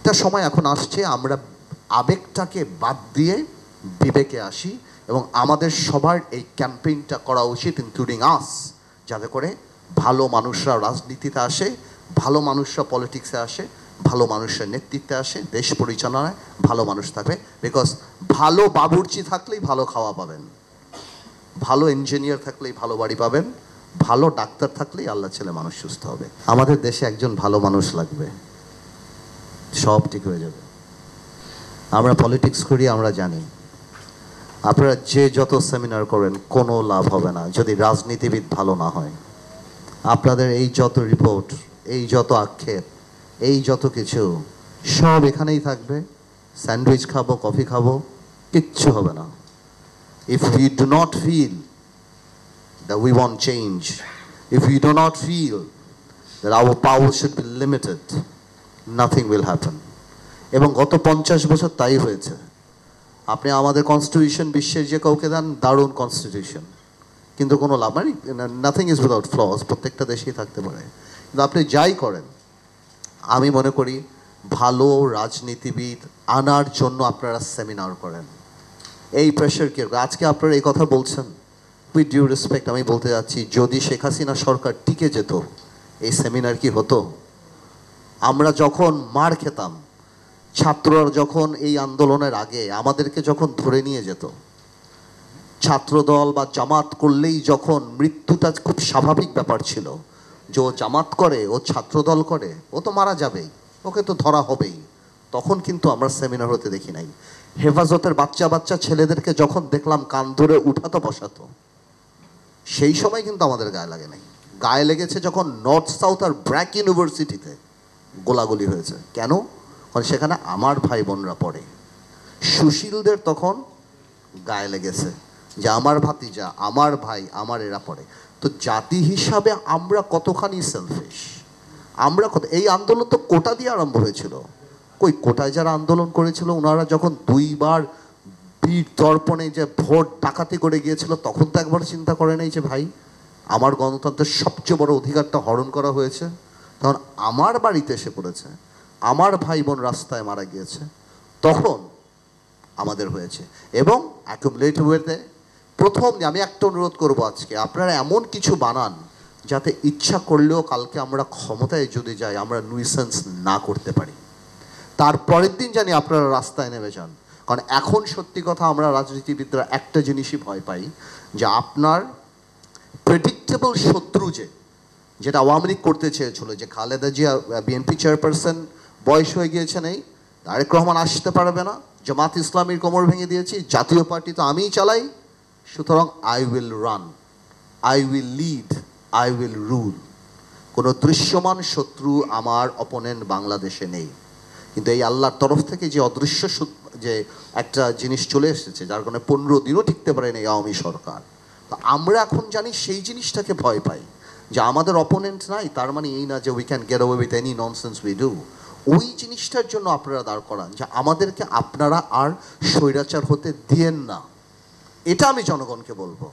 একটা সময় এখন আসছে আমরা আবেগটাকে বাদ দিয়ে বিবেকে আসি, এবং আমাদের সবার এই ক্যাম্পেইনটা করা উচিত, ইনক্লুডিং আস, যাতে করে ভালো মানুষরা রাজনীতিতে আসে, ভালো মানুষরা পলিটিক্সে আসে, ভালো মানুষের নেতৃত্বে আসে, দেশ পরিচালনায় ভালো মানুষ থাকবে। বিকজ ভালো বাবুর্চি থাকলেই ভালো খাওয়া পাবেন, ভালো ইঞ্জিনিয়ার থাকলেই ভালো বাড়ি পাবেন, ভালো ডাক্তার থাকলেই আল্লাহ ছেলে মানুষ সুস্থ হবে। আমাদের দেশে একজন ভালো মানুষ লাগবে, সব ঠিক হয়ে যাবে। আমরা পলিটিক্স করি, আমরা জানি আপনারা যে যত সেমিনার করেন কোনো লাভ হবে না যদি রাজনীতিবিদ ভালো না হয়। আপনাদের এই যত রিপোর্ট, এই যত আক্ষেপ, এই যত কিছু সব এখানেই থাকবে। স্যান্ডউইচ খাবো, কফি খাবো, কিচ্ছু হবে না। If we do not feel that we want change, if we do not feel that our power should be limited, nothing will happen. এবং গত 50 বছর তাই হয়েছে। আপনি আমাদের কনস্টিটিউশন বিশ্বের যে কাউকে দেন, দারুণ কনস্টিটিউশন, কিন্তু কোনো লাভ মানে নাথিং ইজ উইদাউট ফ্লস, প্রত্যেকটা দেশেই থাকতে পারে। কিন্তু আপনি যাই করেন, আমি মনে করি ভালো রাজনীতিবিদ আনার জন্য আপনারা সেমিনার করেন। এই প্রেশার কি আজকে আপনারা এই কথা বলছেন, উইথ ডিউ রেসপেক্ট আমি বলতে যাচ্ছি, যদি শেখ হাসিনা সরকার টিকে যেত এই সেমিনার কি হতো? আমরা যখন মার খেতাম, ছাত্ররা যখন এই আন্দোলনের আগে আমাদেরকে যখন ধরে নিয়ে যেত, ছাত্রদল বা জামাত করলেই যখন মৃত্যুটা খুব স্বাভাবিক ব্যাপার ছিল, যে ও জামাত করে, ও ছাত্রদল করে, ও তো মারা যাবেই, ওকে তো ধরা হবেই, তখন কিন্তু আমরা সেমিনার হতে দেখি নাই। হেফাজতের বাচ্চা বাচ্চা ছেলেদেরকে যখন দেখলাম কান ধরে উঠাতো বসাতো, সেই সময় কিন্তু আমাদের গায়ে লাগে নাই। গায়ে লেগেছে যখন নর্থ সাউথ আর ব্র্যাক ইউনিভার্সিটিতে গোলাগুলি হয়েছে। কেন? কারণ সেখানে আমার ভাই বোনরা পড়ে। সুশীলদের তখন গায়ে লেগেছে যে আমার ভাতিজা, আমার ভাই, আমার এরা পড়ে। তো জাতি হিসাবে আমরা কতখানি সেলফিশ, আমরা কত। এই আন্দোলন তো কোটা দিয়ে আরম্ভ হয়েছিল। কই কোটায় যারা আন্দোলন করেছিল, ওনারা যখন 2বার বীর দর্পণে যে ভোট ডাকাতি করে গিয়েছিল, তখন তো একবার চিন্তা করে নেই যে ভাই আমার গণতন্ত্রের সবচেয়ে বড় অধিকারটা হরণ করা হয়েছে, তখন আমার বাড়িতে এসে পড়েছে, আমার ভাই বোন রাস্তায় মারা গিয়েছে, তখন আমাদের হয়েছে। এবং অ্যাকুমুলেট ওয়েতে প্রথম আমি একটা অনুরোধ করব, আজকে আপনারা এমন কিছু বানান যাতে ইচ্ছা করলেও কালকে আমরা ক্ষমতায় যদি যাই আমরা নুইসেন্স না করতে পারি, তারপরের দিন জানি আপনারা রাস্তায় নেমে যান। কারণ এখন সত্যি কথা আমরা রাজনীতিবিদরা একটা জিনিসই ভয় পাই, যে আপনার প্রেডিক্টেবল শত্রু যেটা আওয়ামী লীগ করতে চেয়েছিল, যে খালেদা জিয়া বিএনপি চেয়ারপারসন বয়স হয়ে গিয়েছেন, এই তারেক রহমান আসতে পারবে না, জামাত ইসলামীর কোমর ভেঙে দিয়েছি, জাতীয় পার্টি তো আমিই চালাই, সুতরাং I will run, I will lead, I will rule. কোনো দৃশ্যমান শত্রু আমার অপোনেন্ট বাংলাদেশে নেই। কিন্তু এই আল্লাহর তরফ থেকে যে অদৃশ্য যে একটা জিনিস চলে এসেছে, যার কারণে 15 দিনও টিকতে পারেন এই আওয়ামী সরকার, তো আমরা এখন জানি সেই জিনিসটাকে ভয় পাই, যে আমাদের অপোনেন্ট নাই, তার মানে এই না যে we can get away with any nonsense we do. ওই জিনিসটার জন্য আপনারা দাঁড় করান যে আমাদেরকে আপনারা আর স্বৈরাচার হতে দিয়েন না। এটা আমি জনগণকে বলবো।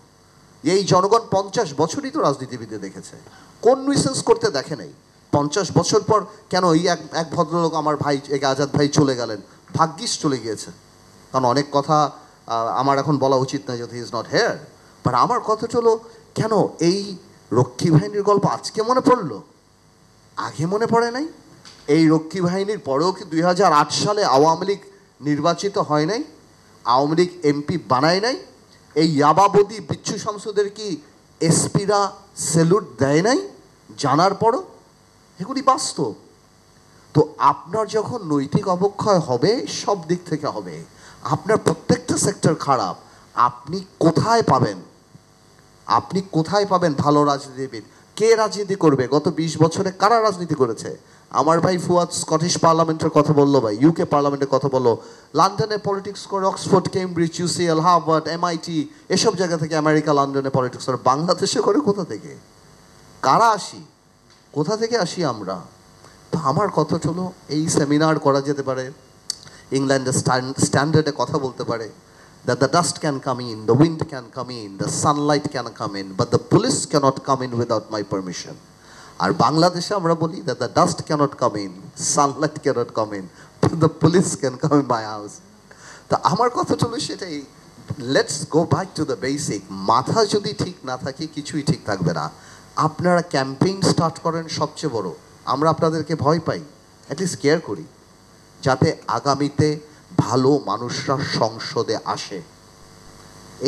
এই জনগণ 50 বছরই তো রাজনীতিবিদে দেখেছে, কোন নুইসেন্স করতে দেখে নাই। 50 বছর পর কেন এই এক ভদ্রলোক আমার ভাই আজাদ ভাই চলে গেলেন, ভাগ্যিস চলে গিয়েছে, কারণ অনেক কথা আমার এখন বলা উচিত না যদি he is not here, but আমার কথা হলো কেন এই রক্ষী বাহিনীর গল্প আজকে মনে পড়লো, আগে মনে পড়ে নাই? এই রক্ষী বাহিনীর পরেও কি 2008 সালে আওয়ামী লীগ নির্বাচিত হয় নাই? আওয়ামী লীগ এমপি বানায় নাই? এই ইয়াবাবদি বিচ্ছু শামসুদের কি এসপিরা স্যালুট দেয় নাই জানার পরও? এগুলি বাস্তব। তো আপনার যখন নৈতিক অবক্ষয় হবে, সব দিক থেকে হবে, আপনার প্রত্যেকটা সেক্টর খারাপ, আপনি কোথায় পাবেন? আপনি কোথায় পাবেন ভালো রাজনীতিবিদ? কে রাজনীতি করবে? গত 20 বছরে কারা রাজনীতি করেছে? আমার ভাই ফুয়াদ স্কটিশ পার্লামেন্টের কথা বললো, ভাই ইউকে পার্লামেন্টের কথা বললো, লন্ডনে পলিটিক্স করে, Oxford, Cambridge, UCL, Harvard, MIT, এসব জায়গা থেকে, আমেরিকা, লন্ডনে পলিটিক্স করে। বাংলাদেশে করে কোথা থেকে? কারা আসি? কোথা থেকে আসি আমরা? তো আমার কথা হলো এই সেমিনার করা যেতে পারে, ইংল্যান্ডের স্ট্যান্ডার্ডে কথা বলতে পারে, that the dust can come in, the wind can come in, the sunlight can come in, but the police cannot come in without my permission. আর বাংলাদেশে আমরা বলি that the dust cannot come in, sunlight cannot come in, the police can come in my house. তা আমার কথা হলো সেটাই, let's go back to the basic. মাথা যদি ঠিক না থাকে কিছুই ঠিক থাকবে না। আপনারা ক্যাম্পেইন স্টার্ট করেন সবচেয়ে বড়, আমরা আপনাদেরকে ভয় পাই, অ্যাটলিস্ট কেয়ার করি যাতে আগামীতে ভালো মানুষরা সংসদে আসে।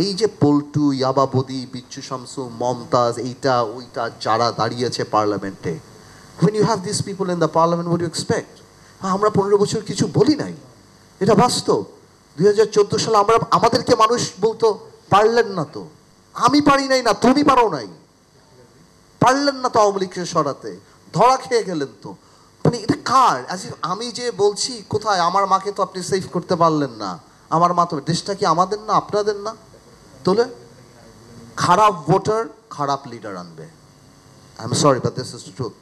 এই যে পল্টু, ইয়াবাবদি, বিচ্ছু শামসু, মমতাজ, এইটা ওইটা যারা দাঁড়িয়েছে পার্লামেন্টে, when you have these people in the parliament, what do you expect? আমরা 15 বছর কিছু বলি নাই, এটা বাস্তব। 2014 সালে আমরা, আমাদেরকে মানুষ বলতো পারলেন না তো, আমি পারি নাই না, তুমি পারো নাই, পারলেন না তো আওয়ামী লীগকে সরাতে, ধরা খেয়ে গেলেন তো। মানে এটা কার? আমি যে বলছি কোথায়, আমার মাকে তো আপনি সেভ করতে পারলেন না, আমার মা তো, দেশটা কি আমাদের না আপনাদের না? তোলে খারাপ ভোটার খারাপ লিডার আনবে। I am sorry but this is truth.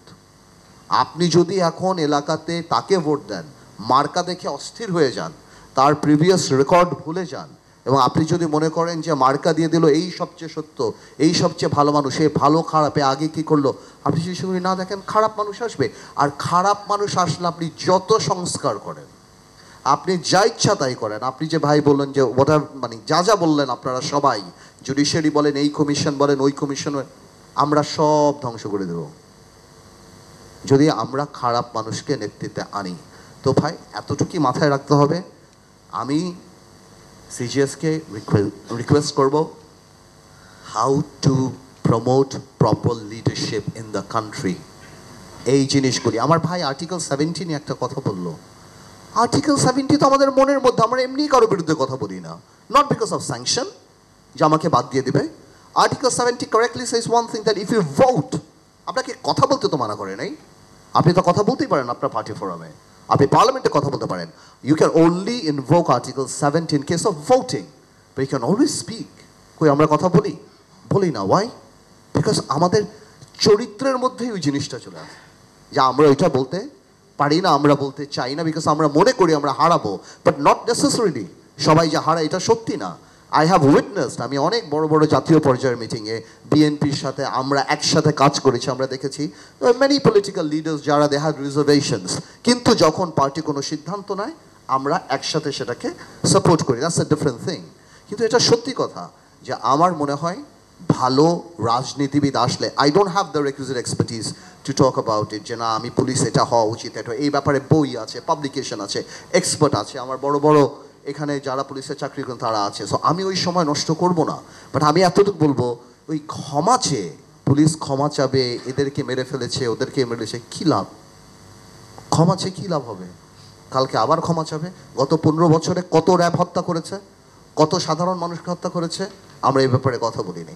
আপনি যদি এখন এলাকাতে তাকে ভোট দেন, মার্কা দেখে অস্থির হয়ে যান, তার প্রিভিয়াস রেকর্ড ভুলে যান, এবং আপনি যদি মনে করেন যে মার্কা দিয়ে দিল এই সবচেয়ে সত্য, এই সবচেয়ে ভালো মানুষ, এই ভালো খারাপে আগে কি করলো, আপনি যদি সেগুলি না দেখেন, খারাপ মানুষ আসবে। আর খারাপ মানুষ আসলে আপনি যত সংস্কার করেন, আপনি যা ইচ্ছা তাই করেন, আপনি যে ভাই বললেন যে ওটা মানে যা যা বললেন আপনারা সবাই, জুডিশিয়ারি বলেন, এই কমিশন বলেন, ওই কমিশন, আমরা সব ধ্বংস করে দেব যদি আমরা খারাপ মানুষকে নেতৃত্বে আনি। তো ভাই এতটুকুই মাথায় রাখতে হবে। আমি সিজিএসকে রিকোয়েস্ট করব, how to promote proper leadership in the country, এই জিনিসগুলি। আমার ভাই আর্টিকেল 70 নিয়ে একটা কথা বললো, আর্টিকেল 70 তো আমাদের মনের মধ্যে, আমরা এমনি কারো বিরুদ্ধে কথা বলি না, নট বিকজ অফ স্যাংশন যে আমাকে বাদ দিয়ে দেবে। Article 70 correctly says one thing, that if you vote, আপনাকে কথা বলতে তো মানা করে নাই, আপনি তো কথা বলতেই পারেন আপনার পার্টি ফোরামে, আপনি পার্লামেন্টে কথা বলতে পারেন। You can only invoke article 70 in case of voting, but you can always speak. কই আমরা কথা বলি? বলি না। ওয়াই? বিকজ আমাদের চরিত্রের মধ্যেই ওই জিনিসটা চলে আসে যে আমরা ওইটা বলতে পারি না, আমরা বলতে চাই না, বিকজ আমরা মনে করি আমরা হারাবো, বাট নট নেসেসারিলি সবাই যে হারায় এটা সত্যি না। আই হ্যাভ উইটনেসড, আমি অনেক বড় বড় জাতীয় পর্যায়ের মিটিংয়ে বিএনপির সাথে আমরা একসাথে কাজ করেছি, আমরা দেখেছি মেনি পলিটিক্যাল লিডার্স যারা দে হ্যাড রিজার্ভেশনস, কিন্তু যখন পার্টি কোনো সিদ্ধান্ত নেয় আমরা একসাথে সেটাকে সাপোর্ট করি, দ্যাটস আ ডিফারেন্ট থিং। কিন্তু এটা সত্যি কথা যে আমার মনে হয় ভালো রাজনীতিবিদ আসলে, I don't have the requisite expertise to talk about it, যে না আমি পুলিশ এটা হওয়া উচিত, এটা এই ব্যাপারে বই আছে, পাবলিকেশন আছে, এক্সপার্ট আছে, আমার বড় বড় এখানে যারা পুলিশের চাকরি করেন তারা আছে, সো আমি ওই সময় নষ্ট করব না। বাট আমি এতটুকু বলবো, ওই ক্ষমা চেয়ে পুলিশ ক্ষমা চাবে, এদেরকে মেরে ফেলেছে, ওদেরকে মেরেছে, কী লাভ? ক্ষমা চেয়ে কী লাভ হবে? কালকে আবার ক্ষমা চাবে। গত 15 বছরে কত র্যাব হত্যা করেছে, কত সাধারণ মানুষকে হত্যা করেছে, আমরা এই ব্যাপারে কথা বলিনি।